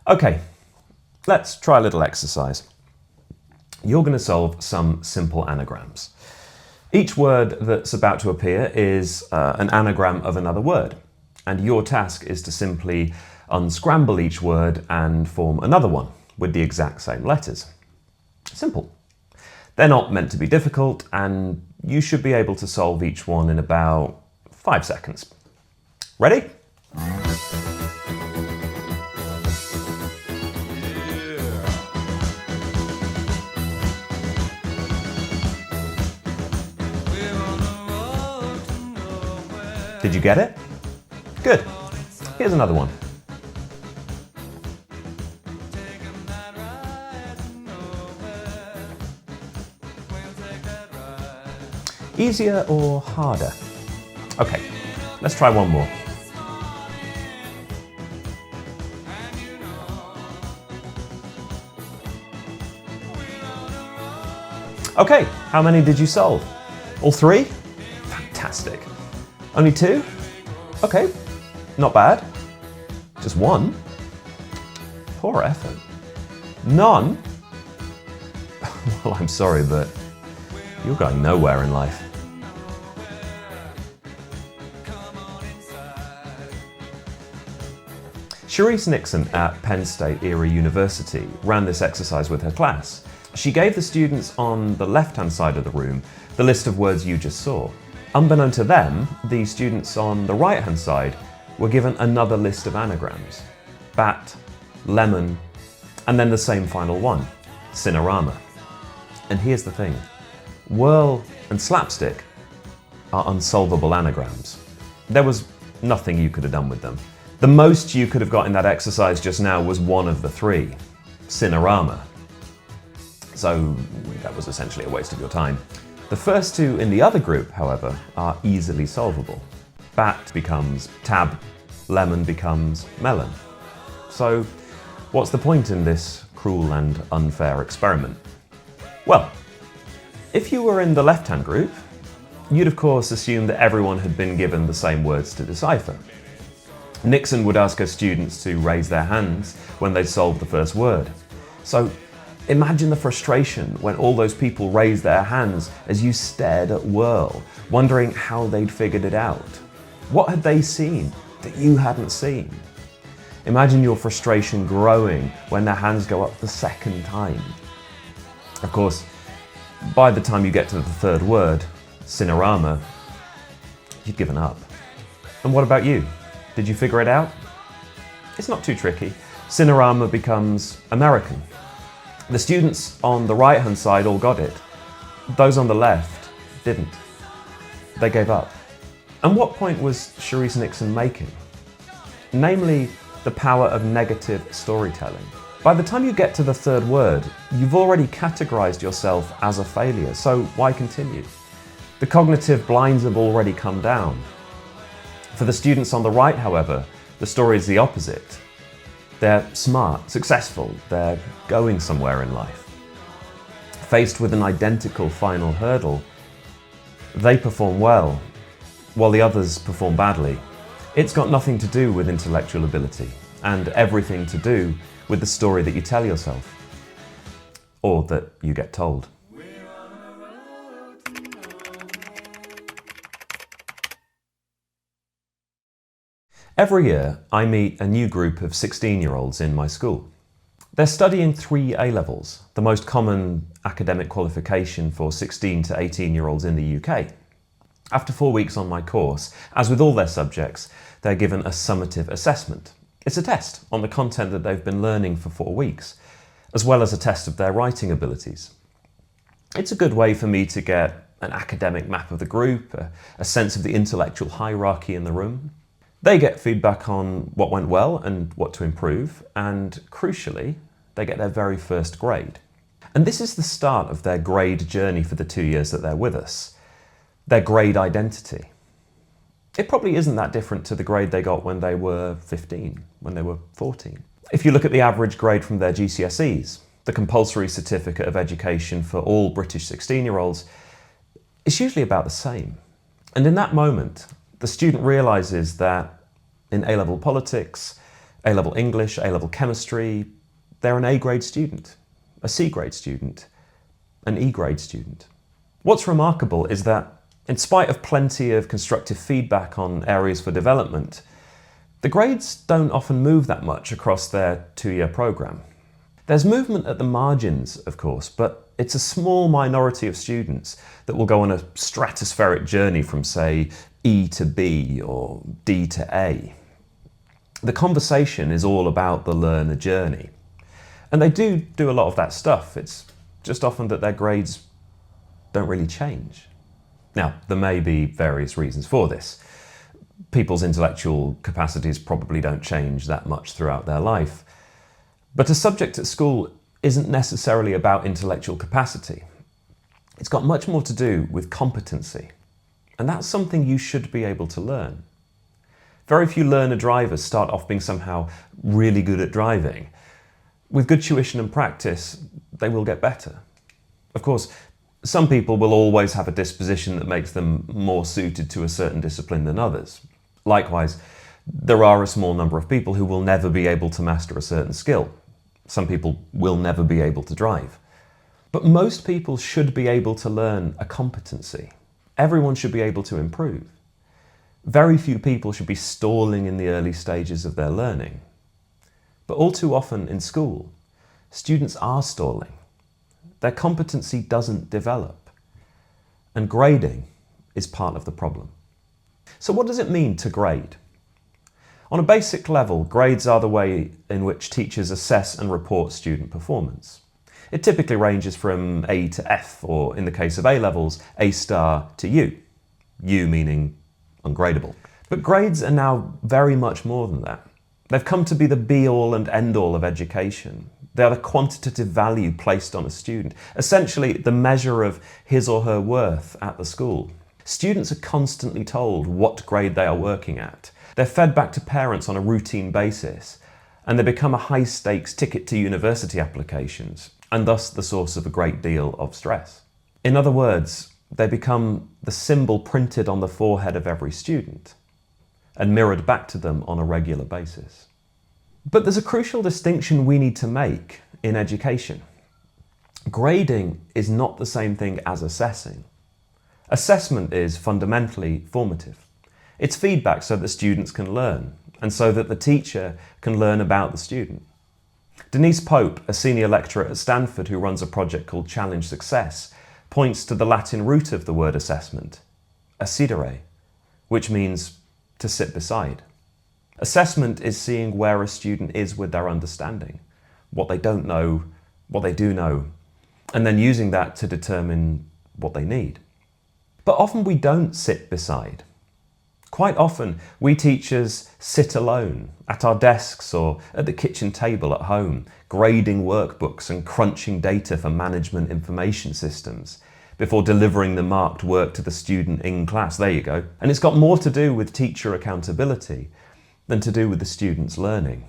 Okay, let's try a little exercise. You're going to solve some simple anagrams. Each word that's about to appear is an anagram of another word, and your task is to simply unscramble each word and form another one with the exact same letters. Simple. They're not meant to be difficult, and you should be able to solve each one in about 5 seconds. Ready? Did you get it? Good. Here's another one. Easier or harder? Okay, let's try one more. Okay, how many did you solve? All 3? Fantastic. Only 2? Okay, not bad. Just 1? Poor effort. None? Well, I'm sorry, but you're going nowhere in life. Cherise Nixon at Penn State Erie University ran this exercise with her class. She gave the students on the left-hand side of the room the list of words you just saw. Unbeknown to them, the students on the right-hand side were given another list of anagrams. Bat, lemon, and then the same final one, cinerama. And here's the thing, whirl and slapstick are unsolvable anagrams. There was nothing you could have done with them. The most you could have got in that exercise just now was one of the 3, cinerama. So that was essentially a waste of your time. The first 2 in the other group, however, are easily solvable. Bat becomes tab, lemon becomes melon. So what's the point in this cruel and unfair experiment? Well, if you were in the left-hand group, you'd of course assume that everyone had been given the same words to decipher. Nixon would ask her students to raise their hands when they solved the first word. So imagine the frustration when all those people raised their hands as you stared at whirl, wondering how they'd figured it out. What had they seen that you hadn't seen? Imagine your frustration growing when their hands go up the second time. Of course, by the time you get to the third word, cinerama, you'd given up. And what about you? Did you figure it out? It's not too tricky. Cinerama becomes American. The students on the right-hand side all got it. Those on the left didn't. They gave up. And what point was Cherise Nixon making? Namely, the power of negative storytelling. By the time you get to the third word, you've already categorized yourself as a failure, so why continue? The cognitive blinds have already come down. For the students on the right, however, the story is the opposite. They're smart, successful, they're going somewhere in life. Faced with an identical final hurdle, they perform well, while the others perform badly. It's got nothing to do with intellectual ability, and everything to do with the story that you tell yourself, or that you get told. Every year, I meet a new group of 16-year-olds in my school. They're studying 3 A-levels, the most common academic qualification for 16 to 18-year-olds in the UK. After 4 weeks on my course, as with all their subjects, they're given a summative assessment. It's a test on the content that they've been learning for 4 weeks, as well as a test of their writing abilities. It's a good way for me to get an academic map of the group, a sense of the intellectual hierarchy in the room. They get feedback on what went well and what to improve, and crucially, they get their very first grade. And this is the start of their grade journey for the 2 years that they're with us, their grade identity. It probably isn't that different to the grade they got when they were 15, when they were 14. If you look at the average grade from their GCSEs, the compulsory certificate of education for all British 16-year-olds, it's usually about the same. And in that moment, the student realises that in A-level politics, A-level English, A-level chemistry, they're an A-grade student, a C-grade student, an E-grade student. What's remarkable is that, in spite of plenty of constructive feedback on areas for development, the grades don't often move that much across their 2-year programme. There's movement at the margins, of course, but it's a small minority of students that will go on a stratospheric journey from, say, E to B or D to A. The conversation is all about the learner journey. And they do a lot of that stuff. It's just often that their grades don't really change. Now, there may be various reasons for this. People's intellectual capacities probably don't change that much throughout their life. But a subject at school isn't necessarily about intellectual capacity. It's got much more to do with competency. And that's something you should be able to learn. Very few learner drivers start off being somehow really good at driving. With good tuition and practice, they will get better. Of course, some people will always have a disposition that makes them more suited to a certain discipline than others. Likewise, there are a small number of people who will never be able to master a certain skill. Some people will never be able to drive. But most people should be able to learn a competency. Everyone should be able to improve. Very few people should be stalling in the early stages of their learning. But all too often in school, students are stalling. Their competency doesn't develop. And grading is part of the problem. So what does it mean to grade? On a basic level, grades are the way in which teachers assess and report student performance. It typically ranges from A to F, or in the case of A-levels, A star to U. U meaning ungradable. But grades are now very much more than that. They've come to be the be-all and end-all of education. They are the quantitative value placed on a student, essentially the measure of his or her worth at the school. Students are constantly told what grade they are working at. They're fed back to parents on a routine basis, and they become a high-stakes ticket to university applications, and thus the source of a great deal of stress. In other words, they become the symbol printed on the forehead of every student, and mirrored back to them on a regular basis. But there's a crucial distinction we need to make in education. Grading is not the same thing as assessing. Assessment is fundamentally formative. It's feedback so that students can learn, and so that the teacher can learn about the student. Denise Pope, a senior lecturer at Stanford who runs a project called Challenge Success, points to the Latin root of the word assessment, assidere, which means to sit beside. Assessment is seeing where a student is with their understanding, what they don't know, what they do know, and then using that to determine what they need. But often we don't sit beside. Quite often, we teachers sit alone at our desks or at the kitchen table at home, grading workbooks and crunching data for management information systems before delivering the marked work to the student in class. There you go. And it's got more to do with teacher accountability than to do with the student's learning.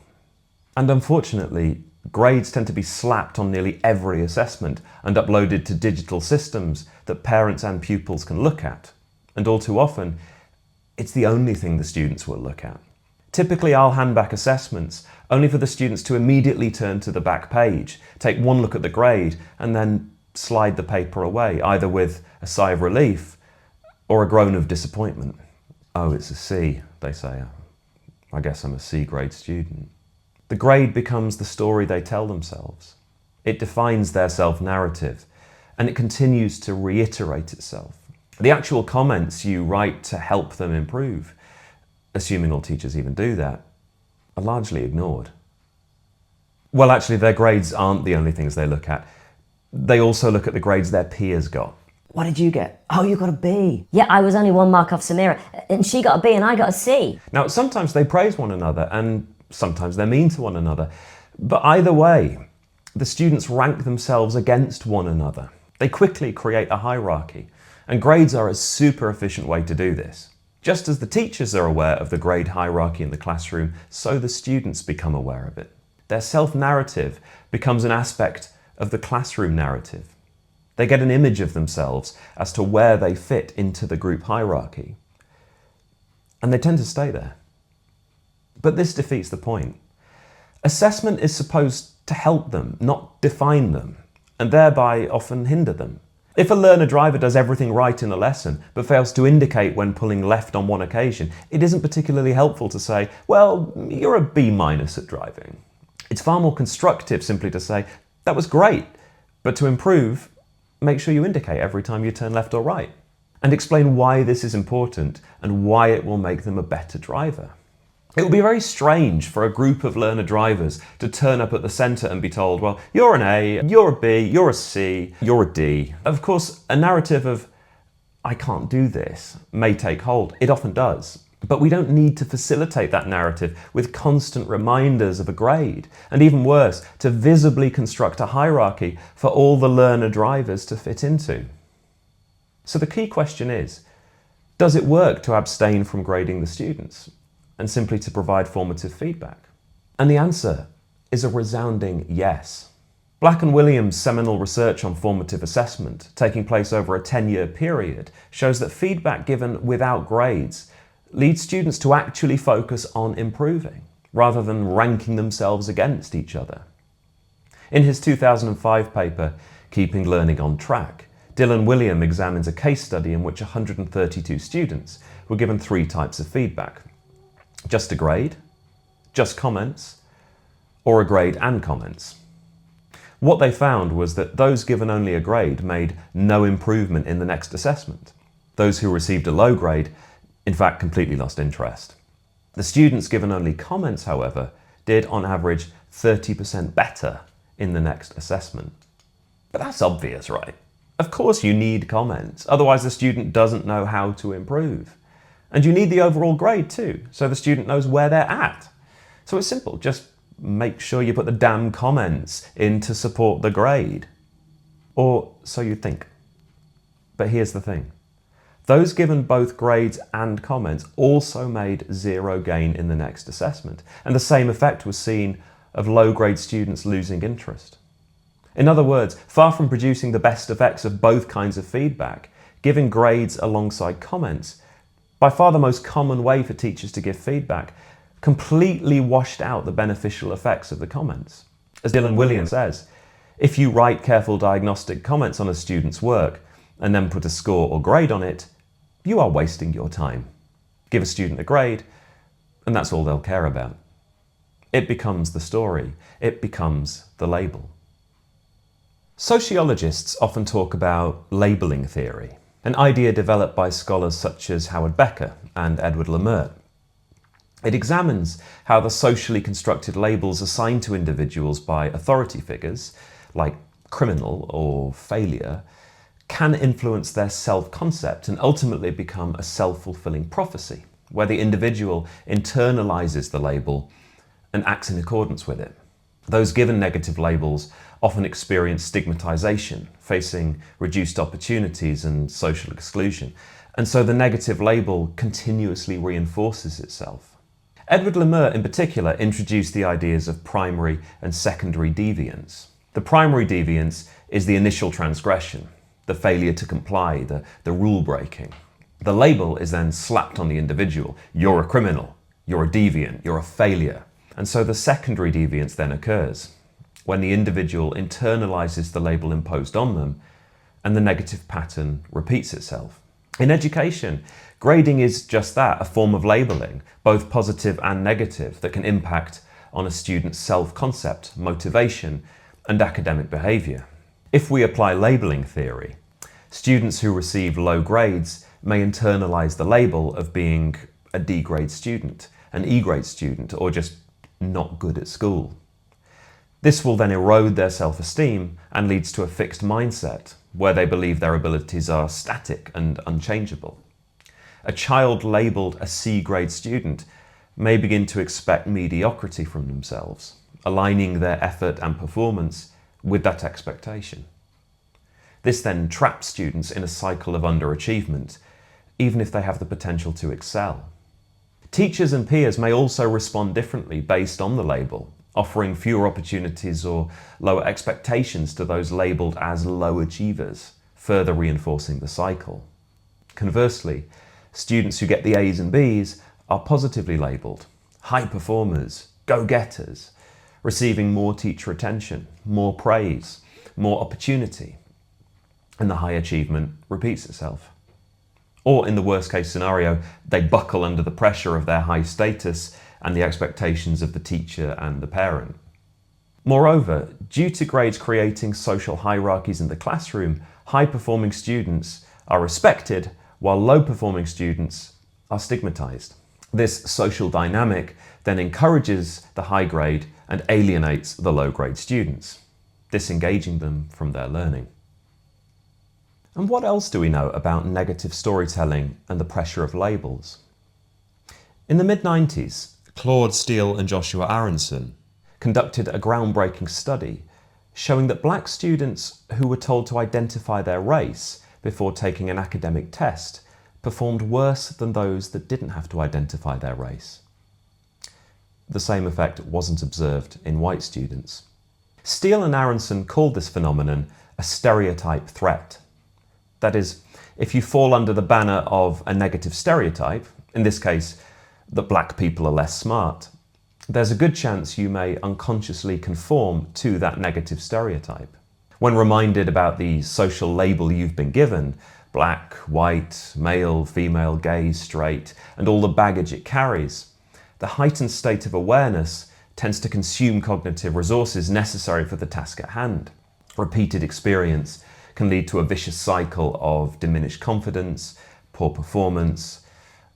And unfortunately, grades tend to be slapped on nearly every assessment and uploaded to digital systems that parents and pupils can look at. And all too often, it's the only thing the students will look at. Typically, I'll hand back assessments only for the students to immediately turn to the back page, take one look at the grade, and then slide the paper away, either with a sigh of relief or a groan of disappointment. Oh, it's a C, they say. I guess I'm a C-grade student. The grade becomes the story they tell themselves. It defines their self-narrative, and it continues to reiterate itself. The actual comments you write to help them improve, assuming all teachers even do that, are largely ignored. Well, actually, their grades aren't the only things they look at. They also look at the grades their peers got. What did you get? Oh, you got a B. Yeah, I was only 1 mark off Samira, and she got a B and I got a C. Now, sometimes they praise one another, and sometimes they're mean to one another. But either way, the students rank themselves against one another. They quickly create a hierarchy, and grades are a super efficient way to do this. Just as the teachers are aware of the grade hierarchy in the classroom, so the students become aware of it. Their self-narrative becomes an aspect of the classroom narrative. They get an image of themselves as to where they fit into the group hierarchy, and they tend to stay there. But this defeats the point. Assessment is supposed to help them, not define them, and thereby often hinder them. If a learner driver does everything right in a lesson, but fails to indicate when pulling left on one occasion, it isn't particularly helpful to say, well, you're a B- at driving. It's far more constructive simply to say, that was great, but to improve, make sure you indicate every time you turn left or right, and explain why this is important and why it will make them a better driver. It would be very strange for a group of learner drivers to turn up at the centre and be told, well, you're an A, you're a B, you're a C, you're a D. Of course, a narrative of, I can't do this, may take hold. It often does. But we don't need to facilitate that narrative with constant reminders of a grade, and even worse, to visibly construct a hierarchy for all the learner drivers to fit into. So the key question is, does it work to abstain from grading the students and simply to provide formative feedback? And the answer is a resounding yes. Black and Wiliam's seminal research on formative assessment, taking place over a 10-year period, shows that feedback given without grades leads students to actually focus on improving, rather than ranking themselves against each other. In his 2005 paper, Keeping Learning on Track, Dylan Wiliam examines a case study in which 132 students were given 3 types of feedback: just a grade, just comments, or a grade and comments. What they found was that those given only a grade made no improvement in the next assessment. Those who received a low grade, in fact, completely lost interest. The students given only comments, however, did on average 30% better in the next assessment. But that's obvious, right? Of course you need comments, otherwise the student doesn't know how to improve. And you need the overall grade too, so the student knows where they're at. So it's simple, just make sure you put the damn comments in to support the grade. Or so you think. But here's the thing. Those given both grades and comments also made 0 gain in the next assessment, and the same effect was seen of low-grade students losing interest. In other words, far from producing the best effects of both kinds of feedback, giving grades alongside comments, by far the most common way for teachers to give feedback, completely washed out the beneficial effects of the comments. As Dylan Wiliam says, if you write careful diagnostic comments on a student's work and then put a score or grade on it, you are wasting your time. Give a student a grade, and that's all they'll care about. It becomes the story. It becomes the label. Sociologists often talk about labelling theory, an idea developed by scholars such as Howard Becker and Edward Lemert. It examines how the socially constructed labels assigned to individuals by authority figures, like criminal or failure, can influence their self-concept and ultimately become a self-fulfilling prophecy, where the individual internalizes the label and acts in accordance with it. Those given negative labels often experience stigmatization, facing reduced opportunities and social exclusion, and so the negative label continuously reinforces itself. Edward Lemert in particular introduced the ideas of primary and secondary deviance. The primary deviance is the initial transgression, the failure to comply, the rule breaking. The label is then slapped on the individual. You're a criminal, you're a deviant, you're a failure. And so the secondary deviance then occurs, when the individual internalizes the label imposed on them and the negative pattern repeats itself. In education, grading is just that, a form of labeling, both positive and negative, that can impact on a student's self-concept, motivation, and academic behavior. If we apply labeling theory, students who receive low grades may internalize the label of being a D-grade student, an E-grade student, or just not good at school. This will then erode their self-esteem and leads to a fixed mindset, where they believe their abilities are static and unchangeable. A child labelled a C-grade student may begin to expect mediocrity from themselves, aligning their effort and performance with that expectation. This then traps students in a cycle of underachievement, even if they have the potential to excel. Teachers and peers may also respond differently based on the label, offering fewer opportunities or lower expectations to those labelled as low achievers, further reinforcing the cycle. Conversely, students who get the A's and B's are positively labelled, high performers, go-getters, receiving more teacher attention, more praise, more opportunity, and the high achievement repeats itself. Or in the worst case scenario, they buckle under the pressure of their high status and the expectations of the teacher and the parent. Moreover, due to grades creating social hierarchies in the classroom, high-performing students are respected while low-performing students are stigmatized. This social dynamic then encourages the high grade and alienates the low grade students, disengaging them from their learning. And what else do we know about negative storytelling and the pressure of labels? In the mid-90s, Claude Steele and Joshua Aronson conducted a groundbreaking study showing that black students who were told to identify their race before taking an academic test performed worse than those that didn't have to identify their race. The same effect wasn't observed in white students. Steele and Aronson called this phenomenon a stereotype threat. That is, if you fall under the banner of a negative stereotype, in this case, that black people are less smart, there's a good chance you may unconsciously conform to that negative stereotype. When reminded about the social label you've been given, black, white, male, female, gay, straight, and all the baggage it carries, the heightened state of awareness tends to consume cognitive resources necessary for the task at hand. Repeated experience can lead to a vicious cycle of diminished confidence, poor performance,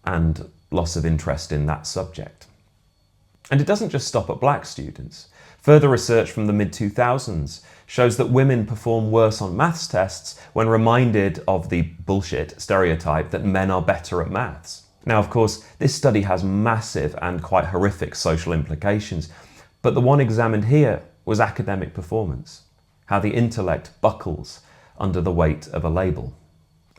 and loss of interest in that subject. And it doesn't just stop at black students. Further research from the mid-2000s shows that women perform worse on maths tests when reminded of the bullshit stereotype that men are better at maths. Now, of course, this study has massive and quite horrific social implications, but the one examined here was academic performance, how the intellect buckles under the weight of a label.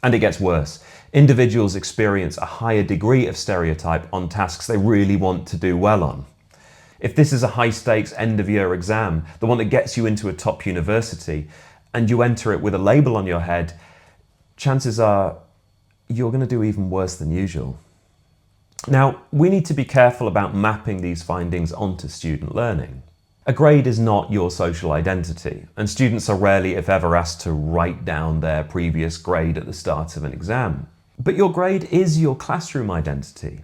And it gets worse. Individuals experience a higher degree of stereotype on tasks they really want to do well on. If this is a high-stakes end-of-year exam, the one that gets you into a top university, and you enter it with a label on your head, chances are you're going to do even worse than usual. Now, we need to be careful about mapping these findings onto student learning. A grade is not your social identity, and students are rarely, if ever, asked to write down their previous grade at the start of an exam. But your grade is your classroom identity.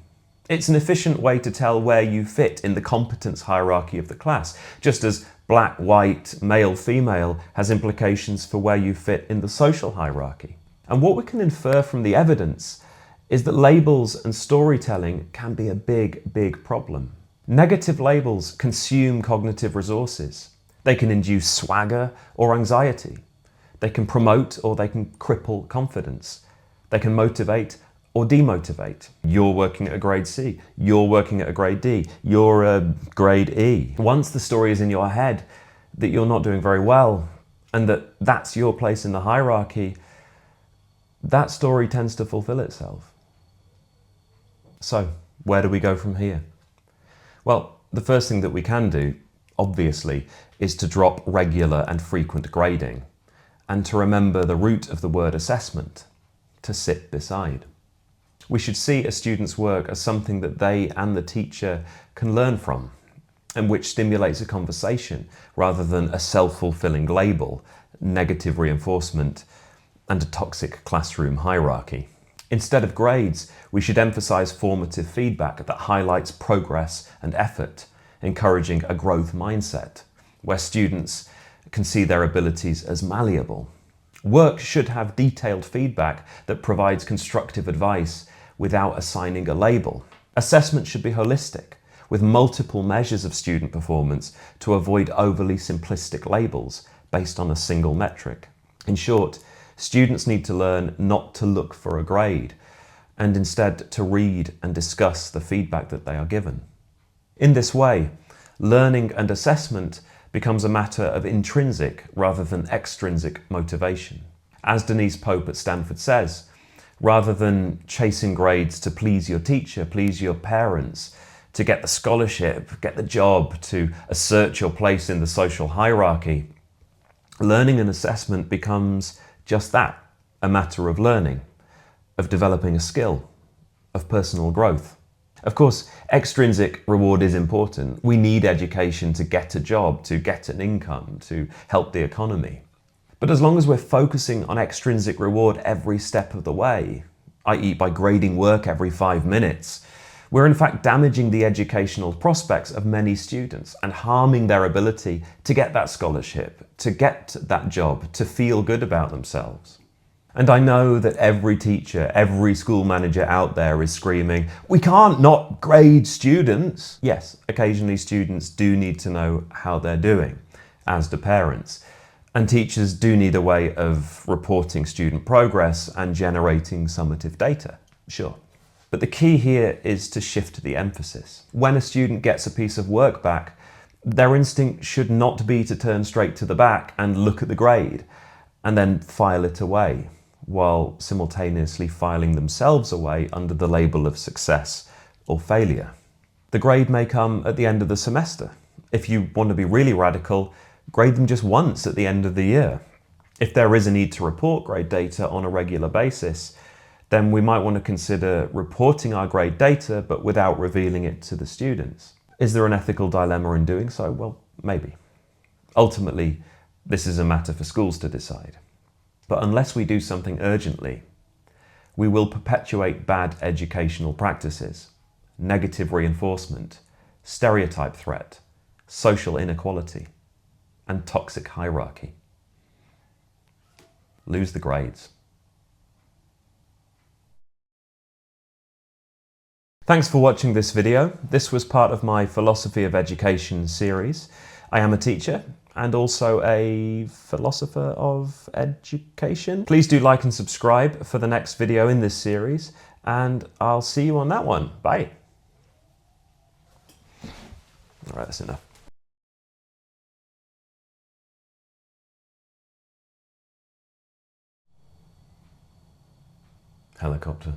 It's an efficient way to tell where you fit in the competence hierarchy of the class, just as black, white, male, female has implications for where you fit in the social hierarchy. And what we can infer from the evidence is that labels and storytelling can be a big, big problem. Negative labels consume cognitive resources. They can induce swagger or anxiety. They can promote or they can cripple confidence. They can motivate or demotivate. You're working at a grade C, you're working at a grade D, you're a grade E. Once the story is in your head that you're not doing very well and that that's your place in the hierarchy, that story tends to fulfill itself. So, where do we go from here? Well, the first thing that we can do, obviously, is to drop regular and frequent grading and to remember the root of the word assessment, to sit beside. We should see a student's work as something that they and the teacher can learn from and which stimulates a conversation rather than a self-fulfilling label, negative reinforcement, and a toxic classroom hierarchy. Instead of grades, we should emphasize formative feedback that highlights progress and effort, encouraging a growth mindset, where students can see their abilities as malleable. Work should have detailed feedback that provides constructive advice without assigning a label. Assessment should be holistic, with multiple measures of student performance to avoid overly simplistic labels based on a single metric. In short, students need to learn not to look for a grade, and instead to read and discuss the feedback that they are given. In this way, learning and assessment becomes a matter of intrinsic rather than extrinsic motivation. As Denise Pope at Stanford says, rather than chasing grades to please your teacher, please your parents, to get the scholarship, get the job, to assert your place in the social hierarchy, learning and assessment becomes just that, a matter of learning, of developing a skill, of personal growth. Of course, extrinsic reward is important. We need education to get a job, to get an income, to help the economy. But as long as we're focusing on extrinsic reward every step of the way, i.e. by grading work every 5 minutes, we're in fact damaging the educational prospects of many students and harming their ability to get that scholarship, to get that job, to feel good about themselves. And I know that every teacher, every school manager out there is screaming, we can't not grade students. Yes, occasionally students do need to know how they're doing, as do parents. And teachers do need a way of reporting student progress and generating summative data, sure. But the key here is to shift the emphasis. When a student gets a piece of work back, their instinct should not be to turn straight to the back and look at the grade and then file it away, while simultaneously filing themselves away under the label of success or failure. The grade may come at the end of the semester. If you want to be really radical, grade them just once at the end of the year. If there is a need to report grade data on a regular basis, then we might want to consider reporting our grade data but without revealing it to the students. Is there an ethical dilemma in doing so? Well, maybe. Ultimately, this is a matter for schools to decide. But unless we do something urgently, we will perpetuate bad educational practices, negative reinforcement, stereotype threat, social inequality, and toxic hierarchy. Lose the grades. Thanks for watching this video. This was part of my Philosophy of Education series. I am a teacher and also a philosopher of education. Please do like and subscribe for the next video in this series, and I'll see you on that one. Bye. All right, that's enough. Helicopter.